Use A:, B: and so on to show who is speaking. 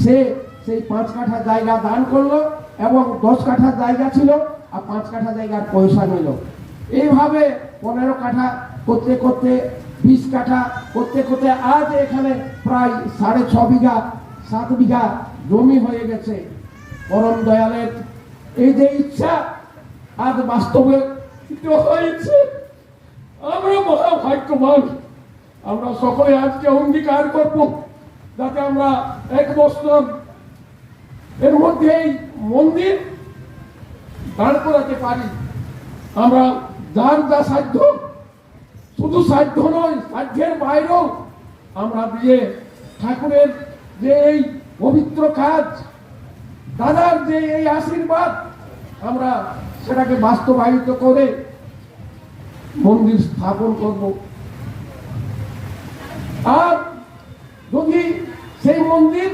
A: সে সেই 5 কাঠা জায়গা দান করলো এবং 10 কাঠা জায়গা ছিল আর 5 কাঠা জায়গার পয়সা নিল। এইভাবে 15 কাঠা করতে করতে 20 কাঠা করতে করতে আজ এখানে প্রায় 6.5 বিঘা 7 বিঘা জমি হয়ে গেছে। পরম দয়ালের এই যে ইচ্ছা আজ বাস্তবে হয়েছে। আমরা মহা ভাগ্যবান। আমরা সকলে আজকে অঙ্গীকার করব যাতে আমরা 1 বছর এর মধ্যে এই মন্দির দাঁড় করাতে পারি। আমরা যার যা সাধ্য, শুধু সাধ্য নয়, সাধ্যের বাইরেও আমরা দিয়ে ঠাকুরের যে এই পবিত্র কাজ, দাদার যে এই আশীর্বাদ, আমরা সেটাকে বাস্তবায়িত করে মন্দির স্থাপন করব। আর যদি সেই মন্দির